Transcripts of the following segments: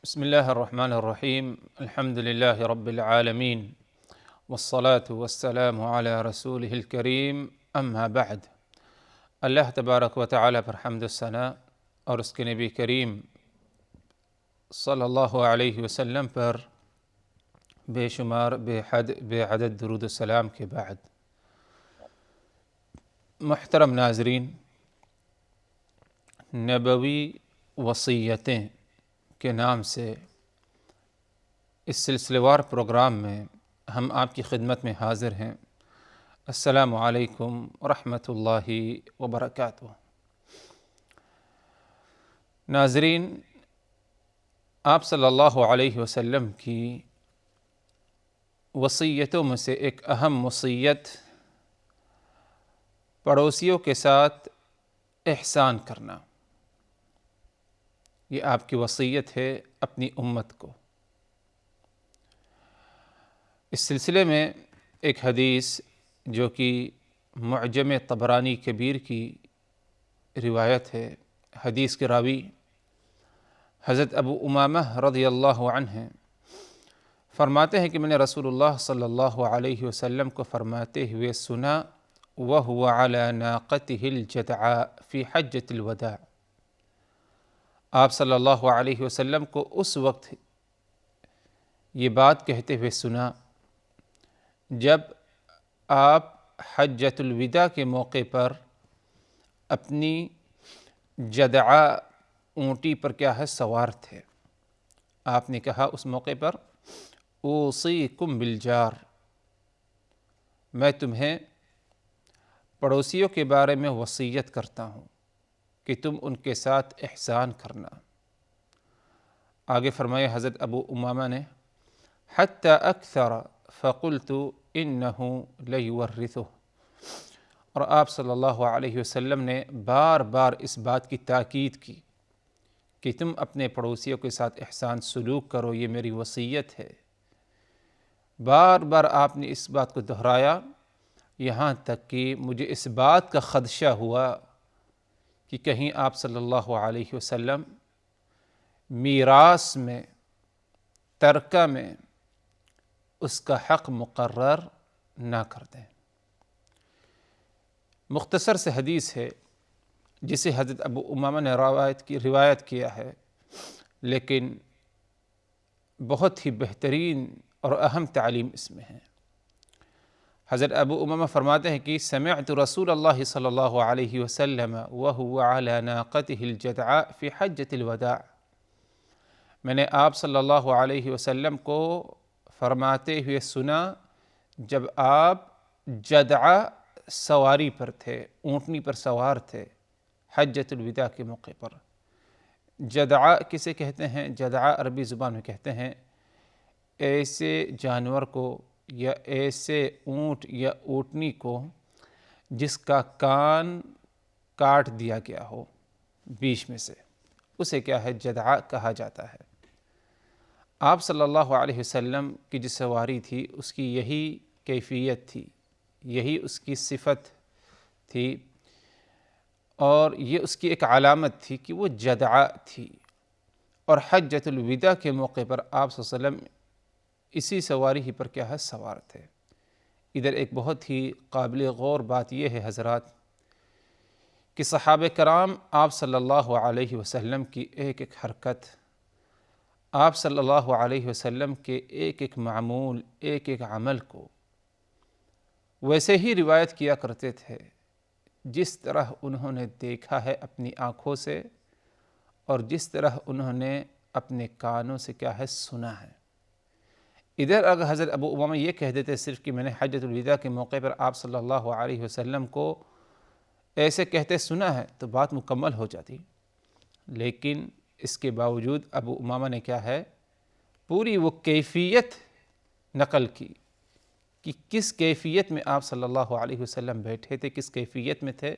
بسم الله الرحمن الرحيم. الحمد لله رب العالمين، والصلاة والسلام على رسوله الكريم، اما بعد۔ اللہ تبارک و تعالیٰ پر حمد و ثنا اور اس کے نبی کریم صلی اللہ علیہ وسلم پر بے شمار بے حد بے عدد درود و سلام کے بعد، محترم ناظرین، نبوی وصیتیں کے نام سے اس سلسلہ وار پروگرام میں ہم آپ کی خدمت میں حاضر ہیں۔ السلام علیکم ورحمۃ اللہ وبرکاتہ۔ ناظرین، آپ صلی اللہ علیہ وسلم کی وصیتوں میں سے ایک اہم وصیت پڑوسیوں کے ساتھ احسان کرنا، یہ آپ کی وصیت ہے اپنی امت کو۔ اس سلسلے میں ایک حدیث جو کہ معجم طبرانی کبیر کی روایت ہے، حدیث کے راوی حضرت ابو امامہ رضی اللہ عنہ ہیں، فرماتے ہیں کہ میں نے رسول اللہ صلی اللہ علیہ وسلم کو فرماتے ہوئے سنا، وَهُوَ عَلَى نَاقَتِهِ الْجَدْعَاءِ فِي حَجَّةِ الْوَدَاعِ۔ آپ صلی اللہ علیہ وسلم کو اس وقت یہ بات کہتے ہوئے سنا جب آپ حجۃ الوداع کے موقع پر اپنی جدعاء اونٹی پر کیا ہے سوار تھے۔ آپ نے کہا اس موقع پر، اوصیکم بالجار، میں تمہیں پڑوسیوں کے بارے میں وصیت کرتا ہوں کہ تم ان کے ساتھ احسان کرنا۔ آگے فرمائے حضرت ابو امامہ نے، حتی اکثر فقلت انہ لیورثہ، اور آپ صلی اللہ علیہ وسلم نے بار بار اس بات کی تاکید کی کہ تم اپنے پڑوسیوں کے ساتھ احسان سلوک کرو، یہ میری وصیت ہے۔ بار بار آپ نے اس بات کو دہرایا، یہاں تک کہ مجھے اس بات کا خدشہ ہوا کہ کہیں آپ صلی اللہ علیہ وسلم میراث میں، ترکہ میں اس کا حق مقرر نہ کر دیں۔ مختصر سے حدیث ہے جسے حضرت ابو امامہ نے روایت کیا ہے، لیکن بہت ہی بہترین اور اہم تعلیم اس میں ہے۔ حضرت ابو امامہ فرماتے ہیں کہ سمعت رسول اللہ صلی اللہ علیہ وسلم وهو على ناقته الجدعاء في حجۃ الوداع، میں نے آپ صلی اللہ علیہ وسلم کو فرماتے ہوئے سنا جب آپ جدعاء سواری پر تھے، اونٹنی پر سوار تھے حجۃ الوداع کے موقع پر۔ جدعاء کسے کہتے ہیں؟ جدعاء عربی زبان میں کہتے ہیں ایسے جانور کو یا ایسے اونٹ یا اونٹنی کو جس کا کان کاٹ دیا گیا ہو بیچ میں سے، اسے کیا ہے جدعاء کہا جاتا ہے۔ آپ صلی اللہ علیہ وسلم کی جو سواری تھی اس کی یہی کیفیت تھی، یہی اس کی صفت تھی، اور یہ اس کی ایک علامت تھی کہ وہ جدعاء تھی۔ اور حجۃ الوداع کے موقع پر آپ صلی اللہ علیہ وسلم اسی سواری ہی پر کیا ہے سوار تھے۔ ادھر ایک بہت ہی قابل غور بات یہ ہے حضرات کہ صحابہ کرام آپ صلی اللہ علیہ وسلم کی ایک ایک حرکت، آپ صلی اللہ علیہ وسلم کے ایک ایک معمول، ایک ایک عمل کو ویسے ہی روایت کیا کرتے تھے جس طرح انہوں نے دیکھا ہے اپنی آنکھوں سے، اور جس طرح انہوں نے اپنے کانوں سے کیا ہے سنا ہے۔ ادھر اگر حضرت ابو امامہ یہ کہہ دیتے صرف کہ میں نے حجۃ الوداع کے موقع پر آپ صلی اللہ علیہ وسلم کو ایسے کہتے سنا ہے تو بات مکمل ہو جاتی، لیکن اس کے باوجود ابو امامہ نے کیا ہے پوری وہ کیفیت نقل کی کہ کس کیفیت میں آپ صلی اللہ علیہ وسلم بیٹھے تھے، کس کیفیت میں تھے،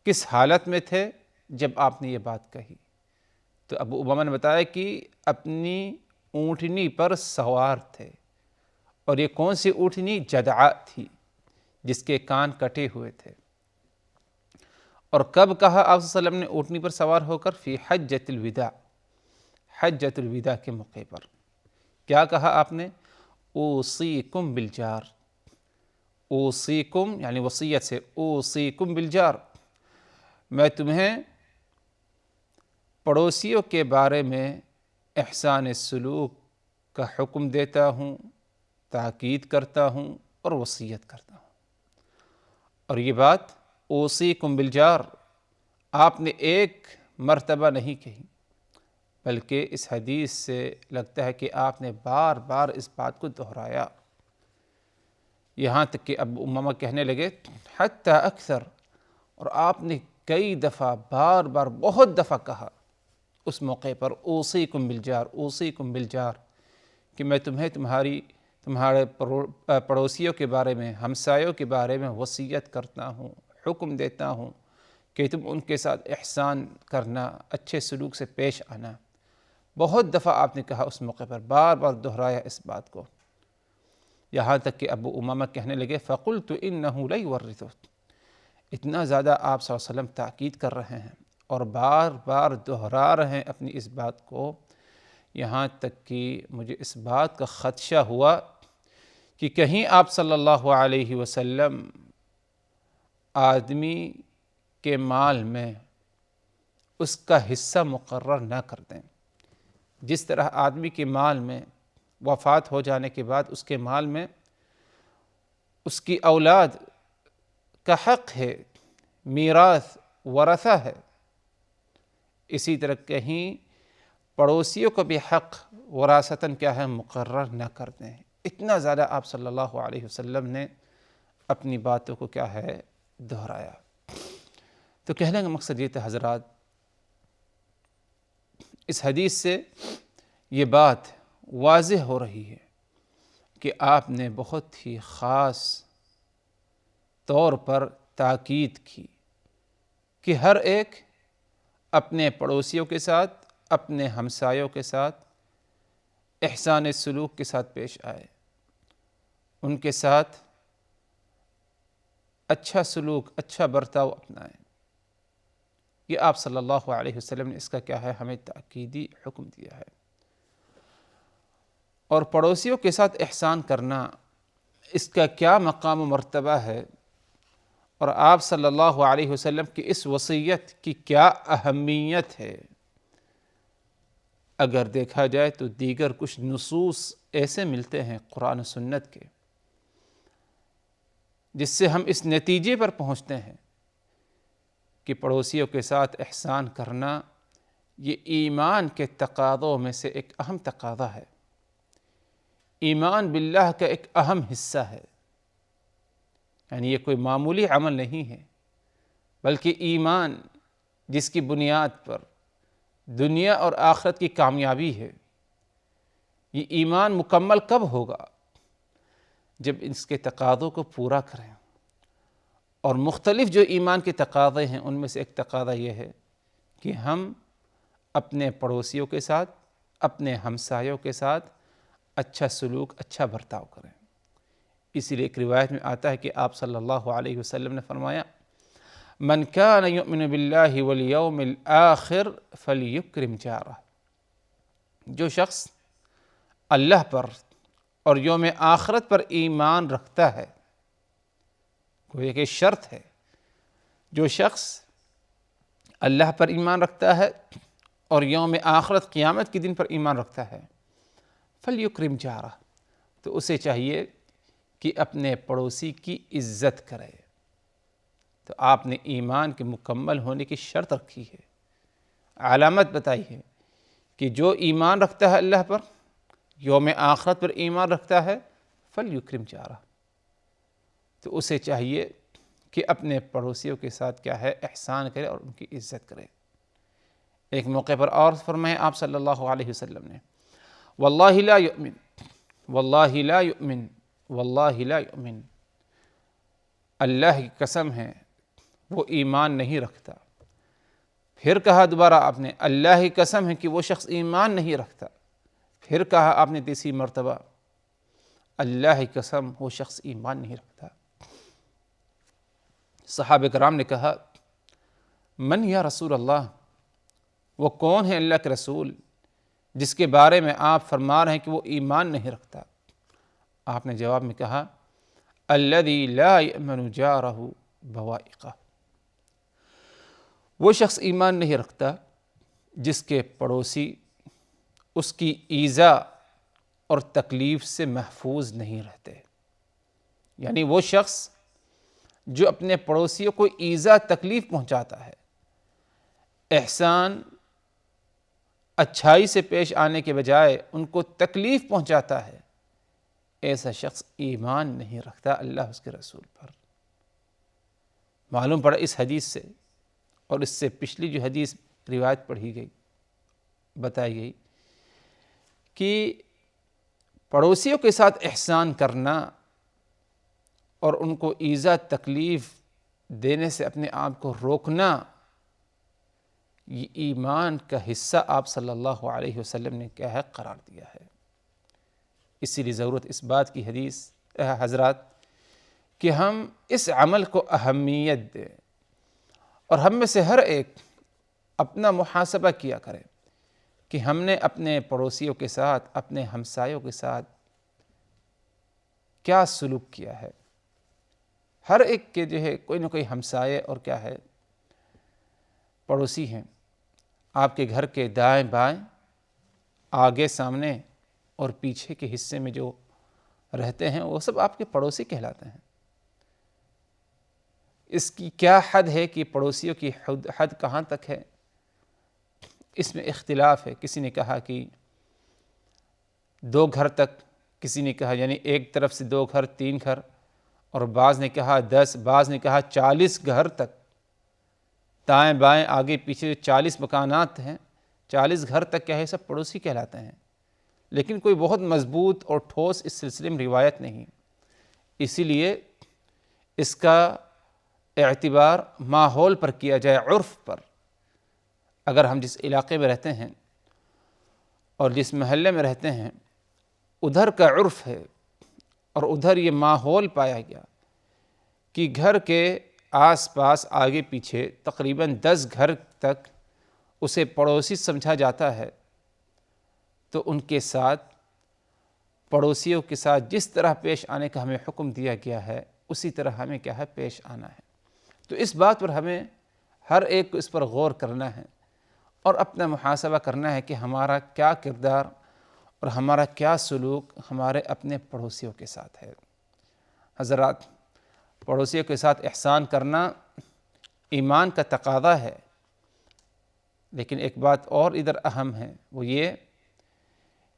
کس حالت میں تھے جب آپ نے یہ بات کہی۔ تو ابو امامہ نے بتایا کہ اپنی اونٹنی پر سوار تھے، اور یہ کون سی اونٹنی؟ جدعاء تھی جس کے کان کٹے ہوئے تھے۔ اور کب کہا آپ صلی اللہ علیہ وسلم نے اونٹنی پر سوار ہو کر؟ فی حجۃ الوداع، حجۃ الوداع کے موقع پر کیا کہا آپ نے؟ اوصیکم بالجار، اوصیکم یعنی وصیت سے، اوصیکم بالجار، میں تمہیں پڑوسیوں کے بارے میں احسان سلوک کا حکم دیتا ہوں، تاکید کرتا ہوں اور وصیت کرتا ہوں۔ اور یہ بات اوصیکم بالجار آپ نے ایک مرتبہ نہیں کہی، بلکہ اس حدیث سے لگتا ہے کہ آپ نے بار بار اس بات کو دہرایا، یہاں تک کہ ابو امامہ کہنے لگے حتی اکثر، اور آپ نے کئی دفعہ بار بار بہت دفعہ کہا اس موقع پر اوصیکم بالجار، اوصیکم بالجار، کہ میں تمہیں تمہارے پڑوسیوں کے بارے میں، ہمسایوں کے بارے میں وصیت کرتا ہوں، حکم دیتا ہوں کہ تم ان کے ساتھ احسان کرنا، اچھے سلوک سے پیش آنا۔ بہت دفعہ آپ نے کہا اس موقع پر، بار بار دہرایا اس بات کو، یہاں تک کہ ابو امامہ کہنے لگے فَقُلْتُ إِنَّهُ لَيُوَرِّثُ، اتنا زیادہ آپ صلی اللہ علیہ وسلم تاکید کر رہے ہیں اور بار بار دہرا رہے ہیں اپنی اس بات کو، یہاں تک کہ مجھے اس بات کا خدشہ ہوا کہ کہیں آپ صلی اللہ علیہ وسلم آدمی کے مال میں اس کا حصہ مقرر نہ کر دیں، جس طرح آدمی کے مال میں وفات ہو جانے کے بعد اس کے مال میں اس کی اولاد کا حق ہے، میراث ورثہ ہے، اسی طرح کہیں پڑوسیوں کو بھی حق وراثتاً کیا ہے، مقرر نہ کر دیں۔ اتنا زیادہ آپ صلی اللہ علیہ وسلم نے اپنی باتوں کو کیا ہے، دہرایا۔ تو کہنے کا مقصد یہ تھا حضرات، اس حدیث سے یہ بات واضح ہو رہی ہے کہ آپ نے بہت ہی خاص طور پر تاکید کی کہ ہر ایک اپنے پڑوسیوں کے ساتھ، اپنے ہمسایوں کے ساتھ احسان سلوک کے ساتھ پیش آئے، ان کے ساتھ اچھا سلوک، اچھا برتاؤ اپنائیں۔ یہ آپ صلی اللہ علیہ وسلم نے اس کا کیا ہے، ہمیں تاکیدی حکم دیا ہے۔ اور پڑوسیوں کے ساتھ احسان کرنا، اس کا کیا مقام و مرتبہ ہے، اور آپ صلی اللہ علیہ وسلم کی اس وصیت کی کیا اہمیت ہے، اگر دیکھا جائے تو دیگر کچھ نصوص ایسے ملتے ہیں قرآن و سنت کے، جس سے ہم اس نتیجے پر پہنچتے ہیں کہ پڑوسیوں کے ساتھ احسان کرنا یہ ایمان کے تقاضوں میں سے ایک اہم تقاضا ہے، ایمان باللہ کا ایک اہم حصہ ہے، یعنی یہ کوئی معمولی عمل نہیں ہے، بلکہ ایمان جس کی بنیاد پر دنیا اور آخرت کی کامیابی ہے، یہ ایمان مکمل کب ہوگا؟ جب اس کے تقاضوں کو پورا کریں۔ اور مختلف جو ایمان کے تقاضے ہیں ان میں سے ایک تقاضا یہ ہے کہ ہم اپنے پڑوسیوں کے ساتھ، اپنے ہمسایوں کے ساتھ اچھا سلوک، اچھا برتاؤ کریں۔ اسی لیے ایک روایت میں آتا ہے کہ آپ صلی اللہ علیہ وسلم نے فرمایا من کان یؤمن باللہ والیوم الآخر فلیکرم جارہ، جو شخص اللہ پر اور یوم آخرت پر ایمان رکھتا ہے، کوئی ایک شرط ہے، جو شخص اللہ پر ایمان رکھتا ہے اور یوم آخرت قیامت کے دن پر ایمان رکھتا ہے، فلیکرم جارہ، تو اسے چاہیے کہ اپنے پڑوسی کی عزت کرے۔ تو آپ نے ایمان کے مکمل ہونے کی شرط رکھی ہے، علامت بتائی ہے کہ جو ایمان رکھتا ہے اللہ پر، یوم آخرت پر ایمان رکھتا ہے، فلیکرم جارہ، تو اسے چاہیے کہ اپنے پڑوسیوں کے ساتھ کیا ہے، احسان کرے اور ان کی عزت کرے۔ ایک موقع پر اور فرمائے آپ صلی اللہ علیہ وسلم نے واللہ لا یؤمن، واللہ لا یؤمن، واللہ لا یؤمن، اللہ کی قسم ہے وہ ایمان نہیں رکھتا۔ پھر کہا دوبارہ آپ نے اللہ کی قسم ہے کہ وہ شخص ایمان نہیں رکھتا۔ پھر کہا آپ نے تیسری مرتبہ اللہ کی قسم وہ شخص ایمان نہیں رکھتا۔ صحابہ کرام نے کہا من یا رسول اللہ، وہ کون ہے اللہ کے رسول جس کے بارے میں آپ فرما رہے ہیں کہ وہ ایمان نہیں رکھتا، آپ نے جواب میں کہا الذی لا یأمن جارہ بوائقہ، وہ شخص ایمان نہیں رکھتا جس کے پڑوسی اس کی ایذا اور تکلیف سے محفوظ نہیں رہتے۔ یعنی وہ شخص جو اپنے پڑوسیوں کو ایذا تکلیف پہنچاتا ہے، احسان اچھائی سے پیش آنے کے بجائے ان کو تکلیف پہنچاتا ہے، ایسا شخص ایمان نہیں رکھتا اللہ اس کے رسول پر۔ معلوم پڑا اس حدیث سے اور اس سے پچھلی جو حدیث روایت پڑھی گئی، بتائی گئی کہ پڑوسیوں کے ساتھ احسان کرنا اور ان کو ایذا تکلیف دینے سے اپنے آپ کو روکنا، یہ ایمان کا حصہ آپ صلی اللہ علیہ وسلم نے کیا ہے قرار دیا ہے۔ اسی لیے ضرورت اس بات کی حضرات کہ ہم اس عمل کو اہمیت دیں اور ہم میں سے ہر ایک اپنا محاسبہ کیا کرے کہ ہم نے اپنے پڑوسیوں کے ساتھ، اپنے ہمسایوں کے ساتھ کیا سلوک کیا ہے۔ ہر ایک کے جو ہے کوئی نہ کوئی ہمسائے اور کیا ہے پڑوسی ہیں، آپ کے گھر کے دائیں بائیں، آگے سامنے اور پیچھے کے حصے میں جو رہتے ہیں وہ سب آپ کے پڑوسی کہلاتے ہیں۔ اس کی کیا حد ہے کہ پڑوسیوں کی حد کہاں تک ہے، اس میں اختلاف ہے۔ کسی نے کہا کہ 2 گھر تک، کسی نے کہا یعنی ایک طرف سے 2 گھر 3 گھر، اور بعض نے کہا 10، بعض نے کہا 40 گھر تک، دائیں بائیں آگے پیچھے 40 مکانات ہیں، 40 گھر تک کیا ہے سب پڑوسی کہلاتے ہیں۔ لیکن کوئی بہت مضبوط اور ٹھوس اس سلسلے میں روایت نہیں، اسی لیے اس کا اعتبار ماحول پر کیا جائے، عرف پر۔ اگر ہم جس علاقے میں رہتے ہیں اور جس محلے میں رہتے ہیں ادھر کا عرف ہے اور ادھر یہ ماحول پایا گیا کہ گھر کے آس پاس آگے پیچھے تقریباً 10 گھر تک اسے پڑوسی سمجھا جاتا ہے، تو ان کے ساتھ، پڑوسیوں کے ساتھ جس طرح پیش آنے کا ہمیں حکم دیا گیا ہے اسی طرح ہمیں کیا ہے پیش آنا ہے۔ تو اس بات پر ہمیں ہر ایک کو اس پر غور کرنا ہے اور اپنا محاسبہ کرنا ہے کہ ہمارا کیا کردار اور ہمارا کیا سلوک ہمارے اپنے پڑوسیوں کے ساتھ ہے۔ حضرات، پڑوسیوں کے ساتھ احسان کرنا ایمان کا تقاضا ہے، لیکن ایک بات اور ادھر اہم ہے، وہ یہ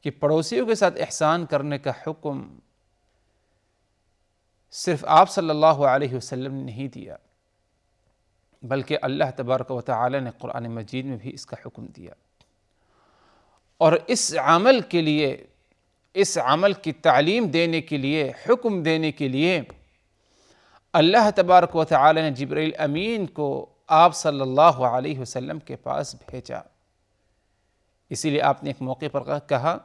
کہ پڑوسیوں کے ساتھ احسان کرنے کا حکم صرف آپ صلی اللہ علیہ وسلم نے نہیں دیا، بلکہ اللہ تبارک و تعالی نے قرآن مجید میں بھی اس کا حکم دیا۔ اور اس عمل کے لیے، اس عمل کی تعلیم دینے کے لیے، حکم دینے کے لیے اللہ تبارک و تعالی نے جبرائیل امین کو آپ صلی اللہ علیہ وسلم کے پاس بھیجا۔ اسی لیے آپ نے ایک موقع پر کہا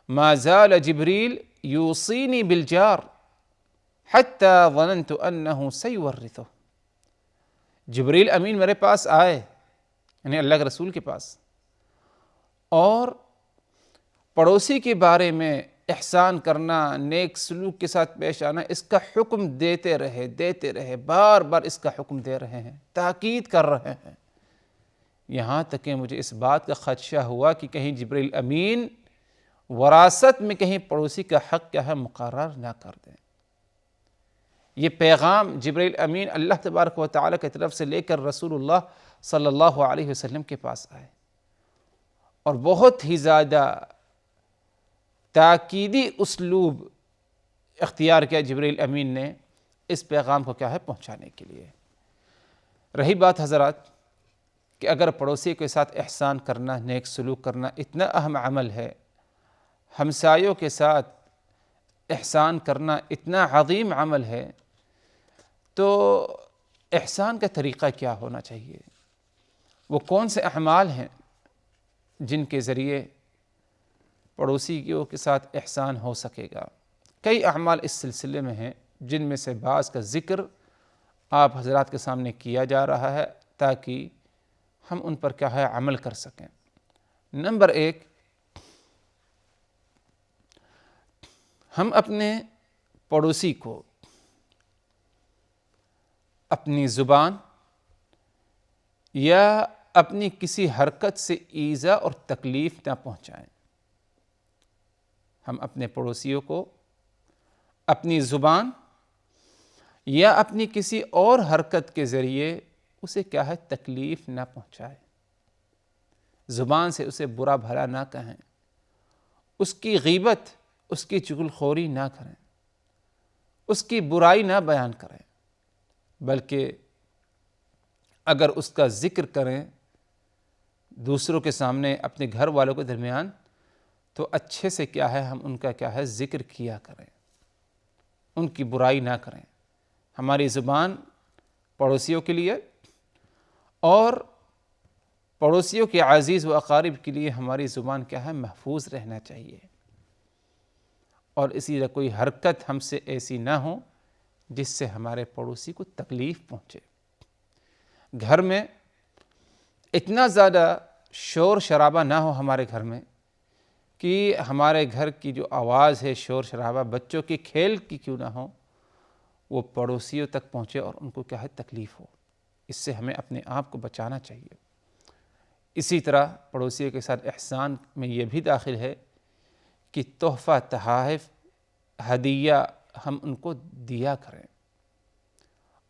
ما زال جبریل یوصینی بالجار حتی ظننت انہ سیورثہ۔ جبریل امین میرے پاس آئے، یعنی اللہ کے رسول کے پاس، اور پڑوسی کے بارے میں احسان کرنا، نیک سلوک کے ساتھ پیش آنا، اس کا حکم دیتے رہے، بار بار اس کا حکم دے رہے ہیں، تاکید کر رہے ہیں، یہاں تک کہ مجھے اس بات کا خدشہ ہوا کہ کہیں جبریل امین وراثت میں کہیں پڑوسی کا حق کیا ہے مقرر نہ کر دیں۔ یہ پیغام جبریل امین اللہ تبارک و تعالیٰ کی طرف سے لے کر رسول اللہ صلی اللہ علیہ وسلم کے پاس آئے، اور بہت ہی زیادہ تاکیدی اسلوب اختیار کیا جبریل امین نے اس پیغام کو کیا ہے پہنچانے کے لیے۔ رہی بات حضرات کہ اگر پڑوسی کے ساتھ احسان کرنا، نیک سلوک کرنا اتنا اہم عمل ہے، ہمسایوں کے ساتھ احسان کرنا اتنا عظیم عمل ہے، تو احسان کا طریقہ کیا ہونا چاہیے؟ وہ کون سے اعمال ہیں جن کے ذریعے پڑوسیوں کے ساتھ احسان ہو سکے گا؟ کئی اعمال اس سلسلے میں ہیں جن میں سے بعض کا ذکر آپ حضرات کے سامنے کیا جا رہا ہے تاکہ ہم ان پر کیا ہے عمل کر سکیں۔ نمبر 1، ہم اپنے پڑوسی کو اپنی زبان یا اپنی کسی حرکت سے ایذا اور تکلیف نہ پہنچائیں۔ ہم اپنے پڑوسیوں کو اپنی زبان یا اپنی کسی اور حرکت کے ذریعے اسے کیا ہے تکلیف نہ پہنچائیں، زبان سے اسے برا بھلا نہ کہیں، اس کی غیبت، اس کی چغل خوری نہ کریں، اس کی برائی نہ بیان کریں، بلکہ اگر اس کا ذکر کریں دوسروں کے سامنے، اپنے گھر والوں کے درمیان، تو اچھے سے کیا ہے ہم ان کا کیا ہے ذکر کیا کریں، ان کی برائی نہ کریں۔ ہماری زبان پڑوسیوں کے لیے اور پڑوسیوں کے عزیز و اقارب کے لیے ہماری زبان کیا ہے محفوظ رہنا چاہیے، اور اسی طرح کوئی حرکت ہم سے ایسی نہ ہو جس سے ہمارے پڑوسی کو تکلیف پہنچے۔ گھر میں اتنا زیادہ شور شرابہ نہ ہو ہمارے گھر میں کہ ہمارے گھر کی جو آواز ہے، شور شرابہ، بچوں کے کھیل کی کیوں نہ ہو، وہ پڑوسیوں تک پہنچے اور ان کو کیا ہے تکلیف ہو۔ اس سے ہمیں اپنے آپ کو بچانا چاہیے۔ اسی طرح پڑوسیوں کے ساتھ احسان میں یہ بھی داخل ہے کہ تحفہ، تحائف، ہدیہ ہم ان کو دیا کریں،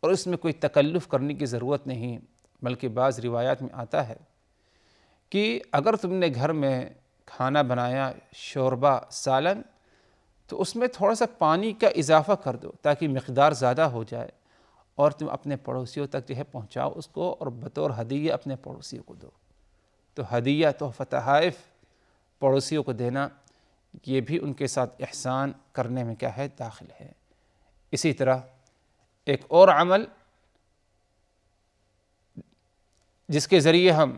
اور اس میں کوئی تکلف کرنے کی ضرورت نہیں، بلکہ بعض روایات میں آتا ہے کہ اگر تم نے گھر میں کھانا بنایا، شوربہ، سالن، تو اس میں تھوڑا سا پانی کا اضافہ کر دو تاکہ مقدار زیادہ ہو جائے، اور تم اپنے پڑوسیوں تک جو ہے پہنچاؤ اس کو، اور بطور ہدیہ اپنے پڑوسیوں کو دو۔ تو ہدیہ، تحفہ، تحائف پڑوسیوں کو دینا، یہ بھی ان کے ساتھ احسان کرنے میں کیا ہے داخل ہے۔ اسی طرح ایک اور عمل جس کے ذریعے ہم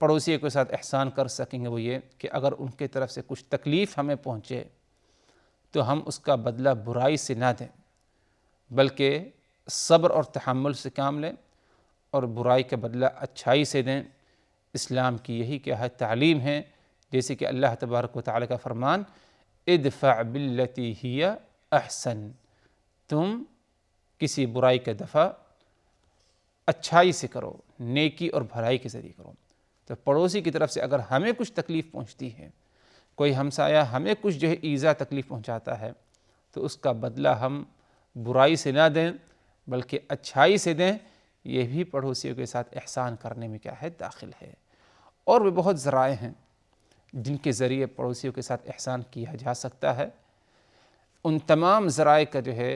پڑوسیوں کے ساتھ احسان کر سکیں گے وہ یہ کہ اگر ان کی طرف سے کچھ تکلیف ہمیں پہنچے تو ہم اس کا بدلہ برائی سے نہ دیں، بلکہ صبر اور تحمل سے کام لیں، اور برائی کا بدلہ اچھائی سے دیں۔ اسلام کی یہی کیا ہے تعلیم ہے، جیسے کہ اللہ تبارک و تعالیٰ کا فرمان، ادفع باللتی ہی احسن، تم کسی برائی کا دفع اچھائی سے کرو، نیکی اور بھلائی کے ذریعے کرو۔ تو پڑوسی کی طرف سے اگر ہمیں کچھ تکلیف پہنچتی ہے، کوئی ہمسایہ ہمیں کچھ جو ہے ایذا تکلیف پہنچاتا ہے، تو اس کا بدلہ ہم برائی سے نہ دیں بلکہ اچھائی سے دیں۔ یہ بھی پڑوسیوں کے ساتھ احسان کرنے میں کیا ہے داخل ہے۔ اور بھی بہت ذرائع ہیں جن کے ذریعے پڑوسیوں کے ساتھ احسان کیا جا سکتا ہے۔ ان تمام ذرائع کا جو ہے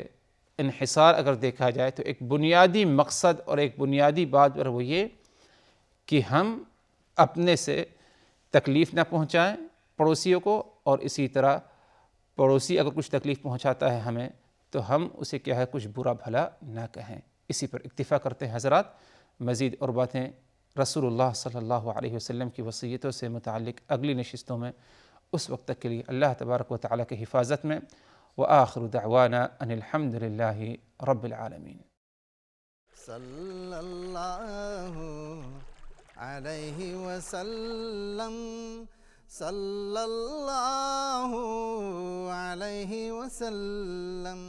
انحصار اگر دیکھا جائے تو ایک بنیادی مقصد اور ایک بنیادی بات پر وہ یہ کہ ہم اپنے سے تکلیف نہ پہنچائیں پڑوسیوں کو، اور اسی طرح پڑوسی اگر کچھ تکلیف پہنچاتا ہے ہمیں تو ہم اسے کیا ہے کچھ برا بھلا نہ کہیں۔ اسی پر اکتفا کرتے ہیں حضرات، مزید اور باتیں رسول اللہ صلی اللہ علیہ وسلم کی وصیتوں سے متعلق اگلی نشستوں میں۔ اس وقت تک کے لیے اللہ تبارک و تعالیٰ کی حفاظت میں، وآخر دعوانا ان الحمد للہ رب العالمین۔ صلی اللہ علیہ وسلم، صلی اللہ علیہ وسلم۔